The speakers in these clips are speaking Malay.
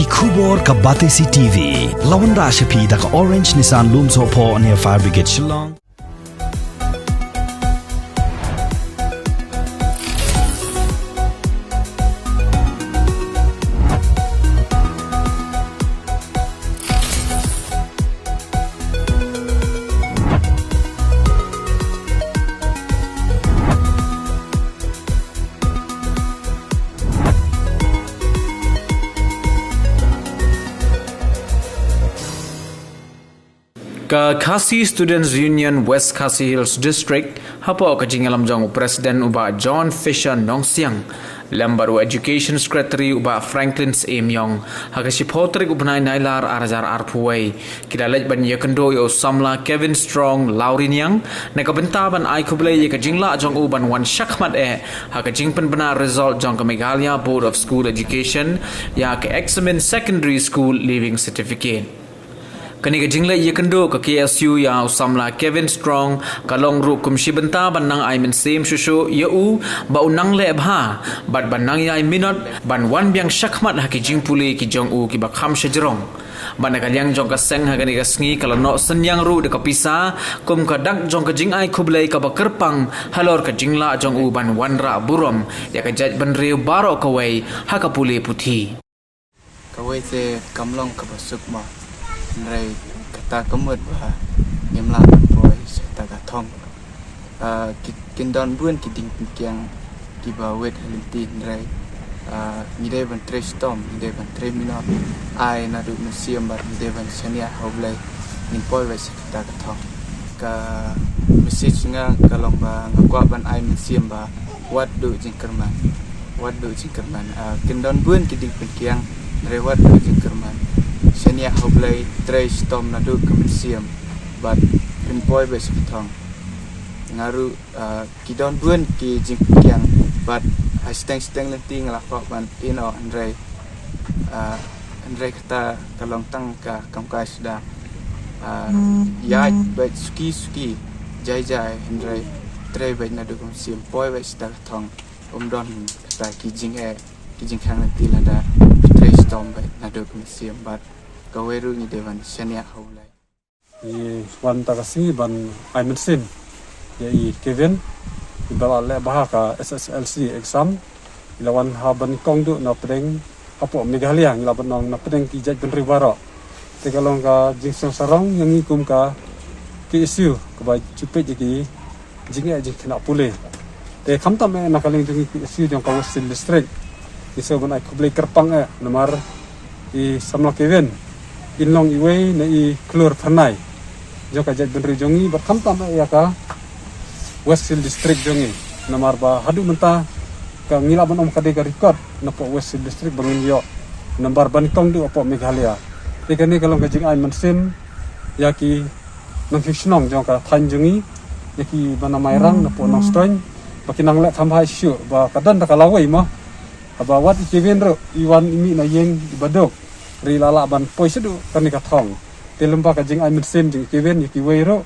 Khubor ka Batesi TV. Lawan Rashapi da ka Orange Nissan Looms Hopo near Fire Brigade Shillong. Ka Khasi Students Union West Khasi Hills District hapo ka jingalam jong Presiden uba John Fisher Nongsiang lambaru Education Secretary uba Franklin Emyong hagashi potrik ubnai nailar arajar arpuai kidalaj ban yakendo yo samla Kevin Strong Lauriniang nakabenta ban ai kublai ka jingla jong uban wan shakmat haga jingpen benar result jong ka Meghalaya Board of School Education ya ka Examen Secondary School Leaving Certificate. Kani ka jingla ye kendo ka KSU ya usamla Kevin Strong kalong ru kumshi benta banang ai men same shushu ye u ba unang le bha bat banang ya minot ban wan biang shakmat ha ki jingpuli ki jong u ki ba kham shajerong ban ka liang jong ka seng ha kani ka sngi kala no senyang ru de ka pisa kum ka dak jong ka jing ai khublai ka ba kerpang halor ka jingla jong u ban wan ra burom ya ka jaj ban reu baro ka wei ha ka puli puthi ka wei se kamlong ka basuk ma Nrai kata kemud bah nyemla boy serta gatong kindon bun kiding pikiang kibawet halinti nrai ngide ban tre storm ngide ban tre minot ai nadu museum bar ngide ban sania hoblai nin boy wes serta gatong ka message nga kalong ba ngakwa ban ai museum ba wat do jingkerman kindon bun kiding pikiang nrai wat do jingkerman Senia hoblai tray storm nadu kemensiam but pinpoy besitong ngaru kidon bun ki jingkyang but steng lenti ngalakok ban ino Andre kata kalong tang ka kamkas da ya bet suki jai Andre tray bet nadu kemensiam poy besita tong don kata kijing khang lenti lada tray storm bet nadu kemensiam but kaweru ni dewan senia haulai wan takasi ban aimensin ya Kevin ibala le bahaka SSLC exam ilawan haban kongdu na pedeng apo Meghalaya ilaban nong na pedeng ki jaj benri baro te kalong ka jingsong sarong yang ikum ka KSU ka ba cupet jiki jinge kena pule te khamtam na kaling jingi KSU jong ka West District iso ban ai kublai kerpang nomor i samla Kevin inlong iway na i-klur panay joka jad benri jongi berkham tama ya ka Westfield District jongi namar ba hadu menta ka ngilaban om kade ka record na po Westfield District bangin yo nambar banikong du po Meghalaya ikani kalong ka jing ai mansim ya ki nang hisnong jong ka than jongi ya ki bana mairang na po nong stoin bakinang le tham hai shu ba kadan ka lawai mo aba wat Kevin ro iwan imi na yeng ibadok ri lala ban poi sedu kani ka thong telemba ka jing ai mesim jing Kevin yaki weiro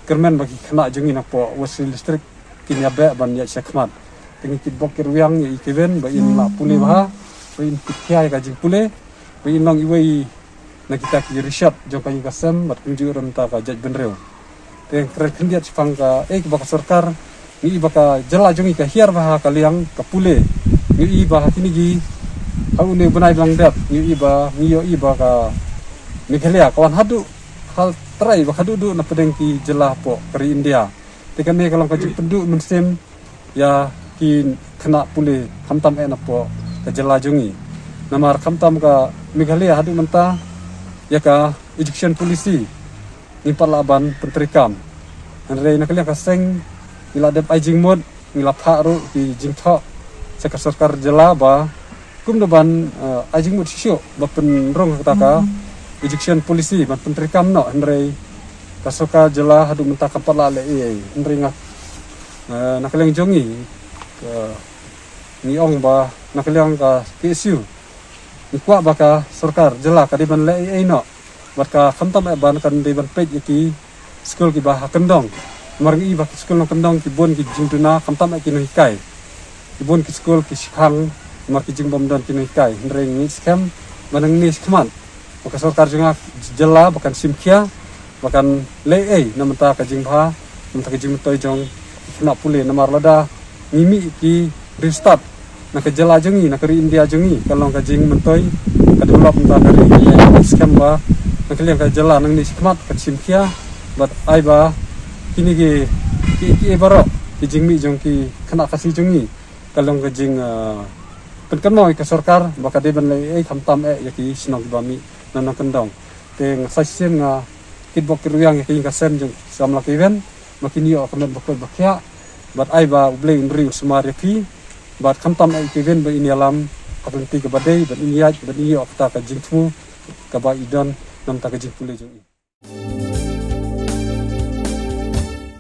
kermen bagi kena jungi na po Westfield District kinya be ban ya sekmat tingi kit bokir wiang ya Kevin ba in la pule ba in pikia ka jing pule ba in long iwei na kita ki research jong ka kasem mat kunju renta ka jaj benreu te kren kendiat sipang ka ba ka sarkar ni ba ka jala jungi ka hiar ba ka liang ka pule ni ba kini gi au ne benai lang dap ni iba ka Meghalaya kawan hadu hal try ba hadu du na pedeng ki jelah po kari India tekan ne kalau ka pendu mensim ya ki kena pule khamtam na po ka jelah jungi namar khamtam ka Meghalaya hadu menta ya ka education policy ni parlaban pentrikam andre na kalian ka seng ila dep ajing mod ila pharu ki jingtho sarkar jelah ba kum deban ajing mut sio bapen rong kata education policy ban pentrikam no andre kasoka jela hadu menta kapala le andre ngak nakaleng jongi ni ong ba nakaleng ka KSU ni kwa baka sarkar jela kadiban le no barka khamtam ban kan deban pej ki school ki ba kendong margi ba school no kendong ki bon ki jingtuna khamtam ki no hikai ki bon ki school ki sikhang maki jing bom don kini kai ring ni scam banang ni keman maka sarkar jengak jela bahkan simkia bahkan lei namata kajing bha namata kajing toy jong kena pulih namar lada mimi ki restart nak jela jengi nak ri India jengi kalau kajing mentoy ka develop namata dari scam ba nak liang ka jela nang ni kemat ka simkia but ai ba kini ki barok ki jingmi jong ki kena kasih jengi kalau kajing penkan mo ka sarkar baka de ban lei thamtam yaki sinong bami nanang kendong teng saisen nga kitbok kiruyang yaki ka sen jong samla kiven makini o kamet bakol bakya bat ai ba uble inri usmar yaki bat khamtam kiven ba ini alam kapenti ka badai bat ini yaj bat ini o ta ka jingmu ka ba idon nam ta ka jingpule jong